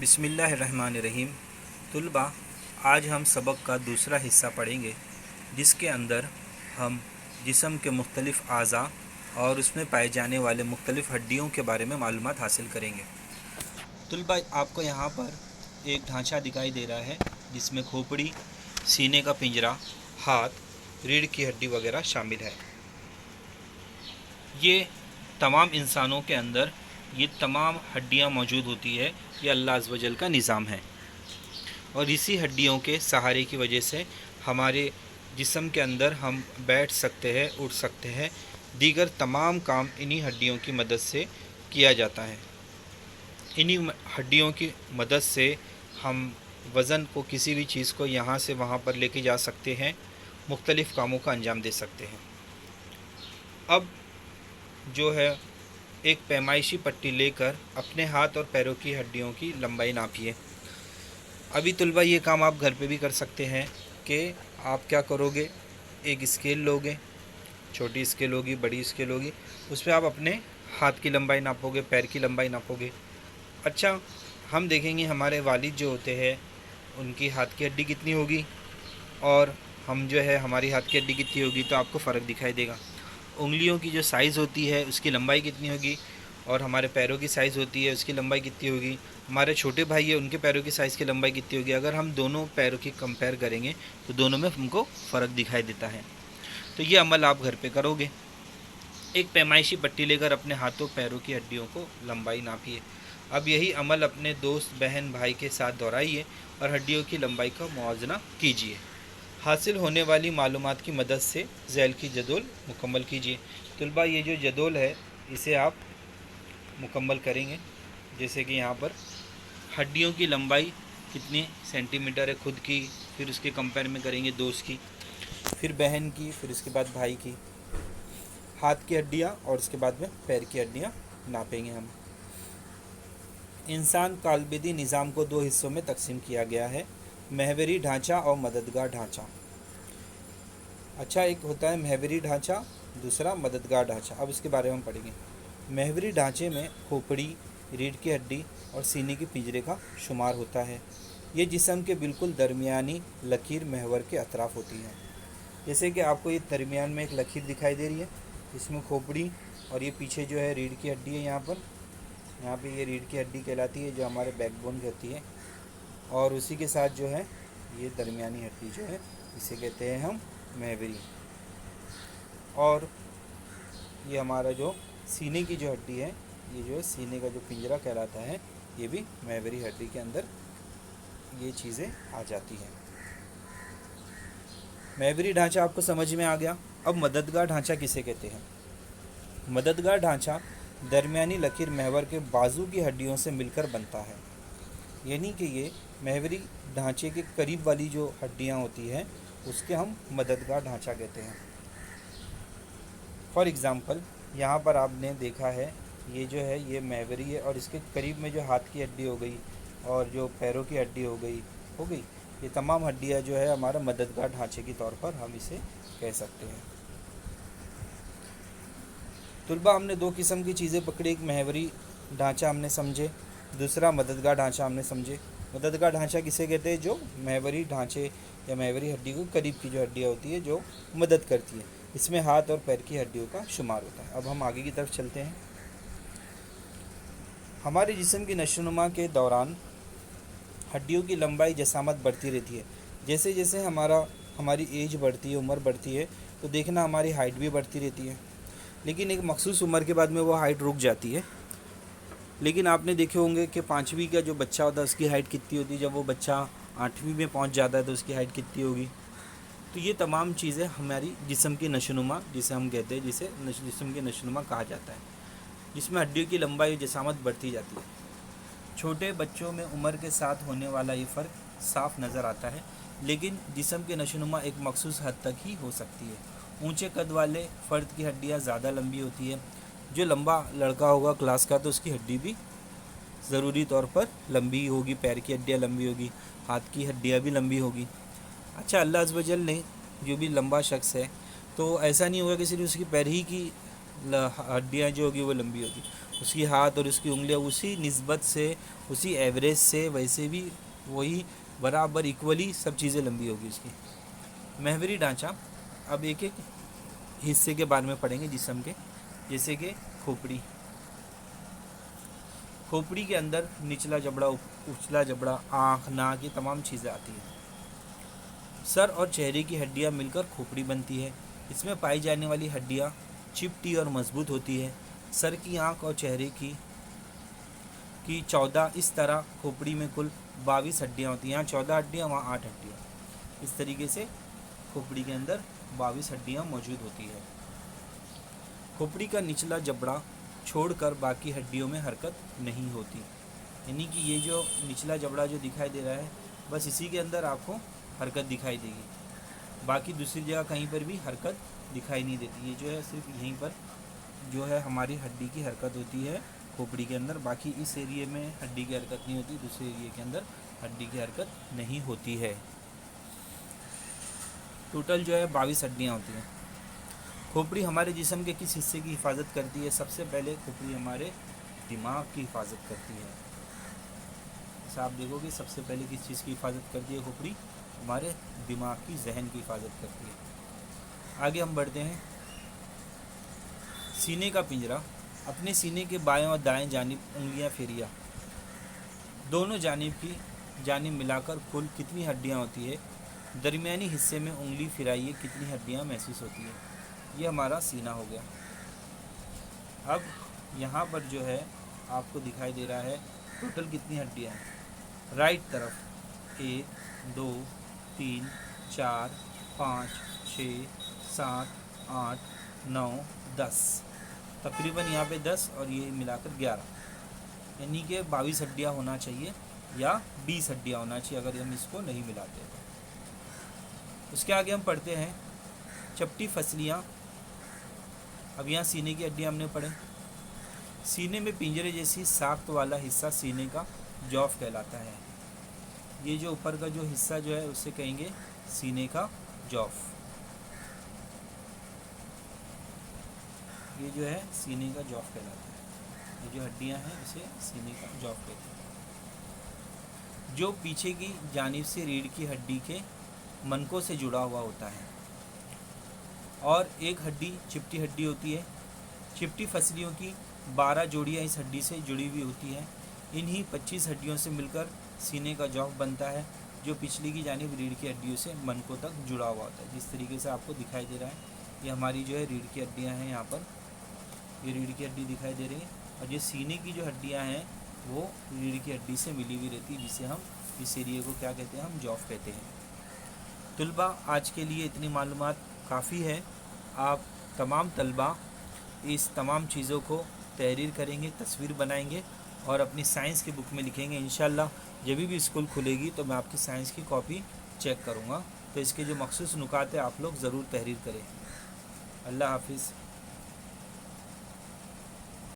بسم اللہ الرحمن الرحیم۔ طلباء، آج ہم سبق کا دوسرا حصہ پڑھیں گے جس کے اندر ہم جسم کے مختلف اعضاء اور اس میں پائے جانے والے مختلف ہڈیوں کے بارے میں معلومات حاصل کریں گے۔ طلباء، آپ کو یہاں پر ایک ڈھانچہ دکھائی دے رہا ہے جس میں کھوپڑی، سینے کا پنجرہ، ہاتھ، ریڑھ کی ہڈی وغیرہ شامل ہے۔ یہ تمام انسانوں کے اندر یہ تمام ہڈیاں موجود ہوتی ہے۔ یہ اللہ عز و جل کا نظام ہے، اور اسی ہڈیوں کے سہارے کی وجہ سے ہمارے جسم کے اندر ہم بیٹھ سکتے ہیں، اٹھ سکتے ہیں، دیگر تمام کام انہی ہڈیوں کی مدد سے کیا جاتا ہے۔ انہی ہڈیوں کی مدد سے ہم وزن کو، کسی بھی چیز کو یہاں سے وہاں پر لے کے جا سکتے ہیں، مختلف کاموں کا انجام دے سکتے ہیں۔ اب جو ہے ایک پیمائشی پٹی لے کر اپنے ہاتھ اور پیروں کی ہڈیوں کی لمبائی ناپیے۔ ابھی طلباء یہ کام آپ گھر پہ بھی کر سکتے ہیں کہ آپ کیا کرو گے، ایک اسکیل لوگے، چھوٹی اسکیل ہوگی، بڑی اسکیل ہوگی، اس پہ آپ اپنے ہاتھ کی لمبائی ناپو گے، پیر کی لمبائی ناپو گے۔ اچھا، ہم دیکھیں گے ہمارے والد جو ہوتے ہیں ان کی ہاتھ کی ہڈی کتنی ہوگی، اور ہم جو ہے ہماری ہاتھ کی ہڈی کتنی ہوگی، تو آپ کو فرق دکھائی دے گا۔ انگلیوں کی جو سائز ہوتی ہے اس کی لمبائی کتنی ہوگی، اور ہمارے پیروں کی سائز ہوتی ہے اس کی لمبائی کتنی ہوگی، ہمارے چھوٹے بھائی ہیں ان کے پیروں کی سائز کی لمبائی کتنی ہوگی۔ اگر ہم دونوں پیروں کی کمپیئر کریں گے تو دونوں میں ہم کو فرق دکھائی دیتا ہے۔ تو یہ عمل آپ گھر پہ کرو گے۔ ایک پیمائشی پٹی لے کر اپنے ہاتھوں پیروں کی ہڈیوں کو لمبائی ناپیے۔ اب یہی عمل اپنے دوست، بہن، بھائی کے ساتھ دہرائیے اور ہڈیوں کی لمبائی کا موازنہ کیجیے۔ حاصل ہونے والی معلومات کی مدد سے ذیل کی جدول مکمل کیجیے۔ طلباء، یہ جو جدول ہے اسے آپ مکمل کریں گے، جیسے کہ یہاں پر ہڈیوں کی لمبائی کتنی سینٹی میٹر ہے خود کی، پھر اس کے کمپیئر میں کریں گے دوست کی، پھر بہن کی، پھر اس کے بعد بھائی کی، ہاتھ کی ہڈیاں، اور اس کے بعد میں پیر کی ہڈیاں ناپیں گے ہم۔ انسان کالبدی نظام کو دو حصوں میں تقسیم کیا گیا ہے، محوری ڈھانچہ اور مددگار ڈھانچہ۔ اچھا، ایک ہوتا ہے محوری ڈھانچہ، دوسرا مددگار ڈھانچہ۔ اب اس کے بارے میں ہم پڑھیں گے۔ محوری ڈھانچے میں کھوپڑی، ریڑھ کی ہڈی اور سینے کے پنجرے کا شمار ہوتا ہے۔ یہ جسم کے بالکل درمیانی لکیر محور کے اطراف ہوتی ہے۔ جیسے کہ آپ کو یہ درمیان میں ایک لکیر دکھائی دے رہی ہے، اس میں کھوپڑی اور یہ پیچھے جو ہے ریڑھ کی ہڈی ہے، یہاں پہ یہ ریڑھ کی ہڈی کہلاتی ہے جو ہمارے بیک بون کی ہوتی ہے، اور اسی کے ساتھ جو ہے یہ درمیانی ہڈی جو ہے اسے کہتے ہیں ہم محوری۔ اور یہ ہمارا جو سینے کی جو ہڈی ہے، یہ جو ہے سینے کا جو پنجرہ کہلاتا ہے، یہ بھی محوری ہڈی کے اندر یہ چیزیں آ جاتی ہیں۔ محوری ڈھانچہ آپ کو سمجھ میں آ گیا۔ اب مددگار ڈھانچہ کسے کہتے ہیں؟ مددگار ڈھانچہ درمیانی لکیر محور کے بازو کی ہڈیوں سے مل کر بنتا ہے، یعنی کہ یہ محوری ڈھانچے کے قریب والی جو ہڈیاں ہوتی ہیں اس کے ہم مددگار ڈھانچہ کہتے ہیں۔ فار ایگزامپل، یہاں پر آپ نے دیکھا ہے یہ جو ہے یہ محوری ہے، اور اس کے قریب میں جو ہاتھ کی ہڈی ہو گئی اور جو پیروں کی ہڈی ہو گئی، یہ تمام ہڈیاں جو ہے ہمارا مددگار ڈھانچے کے طور پر ہم اسے کہہ سکتے ہیں۔ طلباء، ہم نے دو قسم کی چیزیں پکڑی، ایک محوری ڈھانچہ ہم نے سمجھے، دوسرا مددگار ڈھانچہ ہم نے سمجھے۔ مددگار ڈھانچہ کسے کہتے ہیں؟ جو محوری ڈھانچے یا محوری ہڈی کو قریب کی جو ہڈیاں ہوتی ہے جو مدد کرتی ہے، اس میں ہاتھ اور پیر کی ہڈیوں کا شمار ہوتا ہے۔ اب ہم آگے کی طرف چلتے ہیں۔ ہمارے جسم کی نشو و نما کے دوران ہڈیوں کی لمبائی جسامت بڑھتی رہتی ہے۔ جیسے جیسے ہماری ایج بڑھتی ہے، عمر بڑھتی ہے، تو دیکھنا ہماری ہائٹ بھی بڑھتی رہتی ہے، لیکن ایک مخصوص عمر کے بعد میں وہ ہائٹ رک جاتی ہے۔ لیکن آپ نے دیکھے ہوں گے کہ 5ویں کا جو بچہ ہوتا ہے اس کی ہائٹ کتنی ہوتی ہے، جب وہ بچہ 8ویں میں پہنچ جاتا ہے تو اس کی ہائٹ کتنی ہوگی۔ تو یہ تمام چیزیں ہماری جسم کی نشو و نما جسے ہم کہتے ہیں، جسے جسم کی نشو و نما کہا جاتا ہے، جس میں ہڈیوں کی لمبائی اور جسامت بڑھتی جاتی ہے۔ چھوٹے بچوں میں عمر کے ساتھ ہونے والا یہ فرق صاف نظر آتا ہے، لیکن جسم کی نشو و نما ایک مخصوص حد تک ہی ہو سکتی ہے۔ اونچے قد والے فرد کی ہڈیاں زیادہ لمبی ہوتی ہیں۔ جو لمبا لڑکا ہوگا کلاس کا تو اس کی ہڈی بھی ضروری طور پر لمبی ہوگی، پیر کی ہڈیاں لمبی ہوگی، ہاتھ کی ہڈیاں بھی لمبی ہوگی۔ اچھا، اللہ عز و جل نے جو بھی لمبا شخص ہے تو ایسا نہیں ہوگا کہ صرف اس کی پیر ہی کی ہڈیاں جو ہوگی وہ لمبی ہوگی، اس کی ہاتھ اور اس کی انگلیاں اسی نسبت سے، اسی ایوریج سے ویسے بھی وہی برابر ایکولی سب چیزیں لمبی ہوگی اس کی۔ محوری ڈھانچہ، اب ایک ایک حصے کے بارے میں پڑھیں گے جسم کے، جیسے کہ کھوپڑی۔ کھوپڑی کے اندر نچلا جبڑا، اچھلا جبڑا، آنکھ، ناک، یہ تمام چیزیں آتی ہیں۔ سر اور چہرے کی ہڈیاں مل کر کھوپڑی بنتی ہے۔ اس میں پائی جانے والی ہڈیاں چپٹی اور مضبوط ہوتی ہے۔ سر کی، آنکھ اور چہرے کی 14، اس طرح کھوپڑی میں کل 22 ہڈیاں ہوتی ہیں۔ یہاں 14 ہڈیاں، وہاں 8 ہڈیاں۔ اس طریقے سے کھوپڑی کے اندر 22 ہڈیاں موجود ہوتی ہے۔ کھوپڑی کا نچلا جبڑا چھوڑ کر باقی ہڈیوں میں حرکت نہیں ہوتی، یعنی کہ یہ جو نچلا جبڑا جو دکھائی دے رہا ہے بس اسی کے اندر آپ کو حرکت دکھائی دے گی، باقی دوسری جگہ کہیں پر بھی حرکت دکھائی نہیں دیتی۔ یہ جو ہے صرف یہیں پر جو ہے ہماری ہڈی کی حرکت ہوتی ہے کھوپڑی کے اندر، باقی اس ایریے میں ہڈی کی حرکت نہیں ہوتی، دوسرے ایریے کے اندر ہڈی کی حرکت نہیں ہوتی ہے۔ ٹوٹل جو ہے 22 ہڈیاں ہوتی ہیں۔ کھوپڑی ہمارے جسم کے کس حصے کی حفاظت کرتی ہے؟ سب سے پہلے کھوپڑی ہمارے دماغ کی حفاظت کرتی ہے۔ جیسا آپ دیکھو گے سب سے پہلے کس چیز کی حفاظت کرتی ہے کھوپڑی؟ ہمارے دماغ کی، ذہن کی حفاظت کرتی ہے۔ آگے ہم بڑھتے ہیں۔ سینے کا پنجرہ، اپنے سینے کے بائیں اور دائیں جانب انگلیاں پھیریا، دونوں جانب کی جانب ملا کر کل کتنی ہڈیاں ہوتی ہے؟ درمیانی حصے میں انگلی پھرائیے، کتنی ہڈیاں محسوس ہوتی ہے؟ یہ ہمارا سینہ ہو گیا۔ اب یہاں پر جو ہے آپ کو دکھائی دے رہا ہے ٹوٹل کتنی ہڈیاں ہیں۔ رائٹ طرف 1 2 3 4 5 6 7 8 9 10، تقریباً یہاں پہ 10 اور یہ ملا کر 11، یعنی کہ 22 ہڈیاں ہونا چاہیے یا 20 ہڈیاں ہونا چاہیے اگر ہم اس کو نہیں ملاتے تو۔ اس کے آگے ہم پڑھتے ہیں چپٹی فسلیاں۔ اب یہاں سینے کی ہڈیاں ہم نے پڑھیں۔ سینے میں پنجرے جیسی ساخت والا حصہ سینے کا جوف کہلاتا ہے۔ یہ جو اوپر کا جو حصہ جو ہے اسے کہیں گے سینے کا جوف۔ یہ جو ہے سینے کا جوف کہلاتا ہے، یہ جو ہڈیاں ہیں اسے سینے کا جوف کہتے ہیں، جو پیچھے کی جانب سے ریڑھ کی ہڈی کے منکوں سے جڑا ہوا ہوتا ہے، اور ایک ہڈی چپٹی ہڈی ہوتی ہے۔ چپٹی فسلیوں کی 12 جوڑیاں اس ہڈی سے جڑی ہوئی ہوتی ہیں۔ انہی 25 ہڈیوں سے مل کر سینے کا جوف بنتا ہے، جو پچھلی کی جانب ریڑھ کی ہڈیوں سے منکوں تک جڑا ہوا ہوتا ہے۔ جس طریقے سے آپ کو دکھائی دے رہا ہے یہ ہماری جو ہے ریڑھ کی ہڈیاں ہیں، یہاں پر یہ ریڑھ کی ہڈی دکھائی دے رہی ہے، اور جو سینے کی جو ہڈیاں ہیں وہ ریڑھ کی ہڈی سے ملی ہوئی رہتی ہے، جسے ہم اس ایریے کو کیا کہتے ہیں؟ ہم جوف کہتے ہیں۔ طلباء آج کے لیے اتنی معلومات کافی ہے۔ آپ تمام طلباء اس تمام چیزوں کو تحریر کریں گے، تصویر بنائیں گے اور اپنی سائنس کی بک میں لکھیں گے۔ انشاءاللہ جب بھی اسکول کھلے گی تو میں آپ کی سائنس کی کاپی چیک کروں گا، تو اس کے جو مخصوص نکات ہیں آپ لوگ ضرور تحریر کریں۔ اللہ حافظ۔